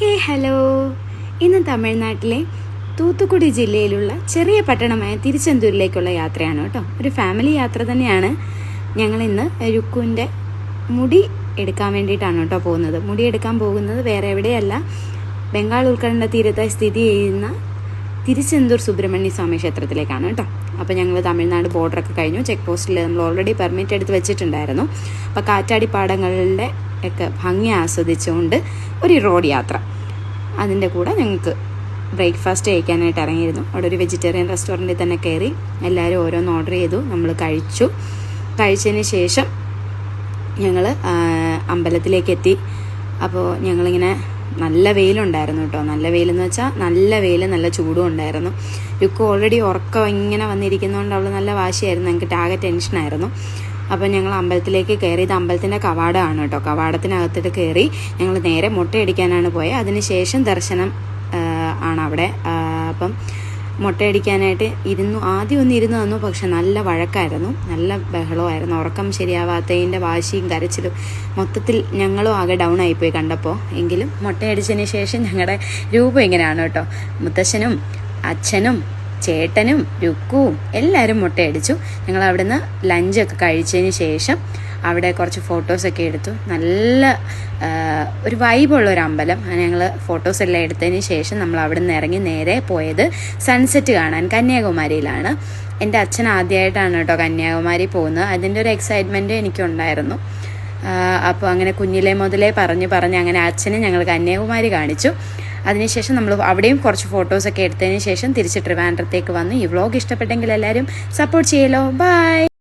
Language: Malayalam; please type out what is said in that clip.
ഹലോ. ഇന്ന് തമിഴ്നാട്ടിലെ തൂത്തുക്കുടി ജില്ലയിലുള്ള ചെറിയ പട്ടണമായ തിരുച്ചെന്തൂരിലേക്കുള്ള യാത്രയാണ് കേട്ടോ. ഒരു ഫാമിലി യാത്ര തന്നെയാണ്. ഞങ്ങളിന്ന് രുക്കുവിൻ്റെ മുടി എടുക്കാൻ വേണ്ടിയിട്ടാണ് കേട്ടോ പോകുന്നത്. മുടി എടുക്കാൻ പോകുന്നത് വേറെ എവിടെയല്ല, ബംഗാൾ ഉൾക്കടലിൻ്റെ തീരത്തായി സ്ഥിതി ചെയ്യുന്ന തിരുച്ചെന്തൂർ സുബ്രഹ്മണ്യ സ്വാമി ക്ഷേത്രത്തിലേക്കാണ് കേട്ടോ. അപ്പോൾ ഞങ്ങൾ തമിഴ്നാട് ബോർഡറൊക്കെ കഴിഞ്ഞു. ചെക്ക് പോസ്റ്റിൽ നമ്മൾ ഓൾറെഡി പെർമിറ്റ് എടുത്ത് വെച്ചിട്ടുണ്ടായിരുന്നു. അപ്പോൾ കാറ്റാടിപ്പാടങ്ങളുടെ ഒക്കെ ഭംഗി ആസ്വദിച്ചുകൊണ്ട് ഒരു റോഡ് യാത്ര. അതിൻ്റെ കൂടെ ഞങ്ങൾക്ക് ബ്രേക്ക്ഫാസ്റ്റ് കഴിക്കാനായിട്ട് ഇറങ്ങിയിരുന്നു. അവിടെ ഒരു വെജിറ്റേറിയൻ റെസ്റ്റോറൻറ്റിൽ തന്നെ കയറി എല്ലാവരും ഓരോന്ന് ഓർഡർ ചെയ്തു. നമ്മൾ കഴിച്ചതിന് ശേഷം ഞങ്ങൾ അമ്പലത്തിലേക്ക് എത്തി. അപ്പോൾ ഞങ്ങളിങ്ങനെ നല്ല വെയിലുണ്ടായിരുന്നു കേട്ടോ. നല്ല വെയിലെന്ന് വെച്ചാൽ നല്ല വെയിൽ, നല്ല ചൂടും ഉണ്ടായിരുന്നു. രുക്കു ഓൾറെഡി ഉറക്കം ഇങ്ങനെ വന്നിരിക്കുന്നതുകൊണ്ട് അവൾ നല്ല വാശിയായിരുന്നു. ഞങ്ങൾക്ക് ആകെ ടെൻഷനായിരുന്നു. അപ്പം ഞങ്ങൾ അമ്പലത്തിലേക്ക് കയറി. ഇത് അമ്പലത്തിൻ്റെ കവാടമാണ് കേട്ടോ. കവാടത്തിനകത്തിട്ട് കയറി ഞങ്ങൾ നേരെ മുട്ടയടിക്കാനാണ് പോയത്. അതിനുശേഷം ദർശനം ആണ് അവിടെ. അപ്പം മുട്ടയടിക്കാനായിട്ട് ആദ്യം ഒന്ന് ഇരുന്ന് തന്നു. പക്ഷെ നല്ല വഴക്കായിരുന്നു, നല്ല ബഹളമായിരുന്നു. ഉറക്കം ശരിയാവാത്തതിൻ്റെ വാശിയും കരച്ചിലും മൊത്തത്തിൽ ഞങ്ങളും ആകെ ഡൗൺ ആയിപ്പോയി കണ്ടപ്പോൾ. എങ്കിലും മുട്ടയടിച്ചതിന് ശേഷം ഞങ്ങളുടെ രൂപം ഇങ്ങനെയാണ് കേട്ടോ. മുത്തശ്ശനും അച്ഛനും ചേട്ടനും രുക്കുവും എല്ലാവരും മുട്ടയടിച്ചു. ഞങ്ങൾ അവിടുന്ന് ലഞ്ചൊക്കെ കഴിച്ചതിന് ശേഷം അവിടെ കുറച്ച് ഫോട്ടോസൊക്കെ എടുത്തു. നല്ല ഒരു വൈബുള്ള ഒരു അമ്പലം. ഞങ്ങൾ ഫോട്ടോസെല്ലാം എടുത്തതിന് ശേഷം നമ്മൾ അവിടെ നിന്ന് ഇറങ്ങി നേരെ പോയത് സൺസെറ്റ് കാണാൻ കന്യാകുമാരിയിലാണ്. എൻ്റെ അച്ഛൻ ആദ്യമായിട്ടാണ് കേട്ടോ കന്യാകുമാരി പോകുന്നത്. അതിൻ്റെ ഒരു എക്സൈറ്റ്മെൻറ്റ് എനിക്കുണ്ടായിരുന്നു. അപ്പോൾ അങ്ങനെ കുഞ്ഞിലെ മുതലേ പറഞ്ഞ് അങ്ങനെ അച്ഛനെ ഞങ്ങൾ കന്യാകുമാരി കാണിച്ചു. അതിനുശേഷം നമ്മൾ അവിടെയും കുറച്ച് ഫോട്ടോസൊക്കെ എടുത്തതിന് ശേഷം തിരിച്ച് ട്രിവാൻഡ്രത്തേക്ക് വന്നു. ഈ വ്ളോഗ് ഇഷ്ടപ്പെട്ടെങ്കിൽ എല്ലാവരും സപ്പോർട്ട് ചെയ്യലോ. ബൈ.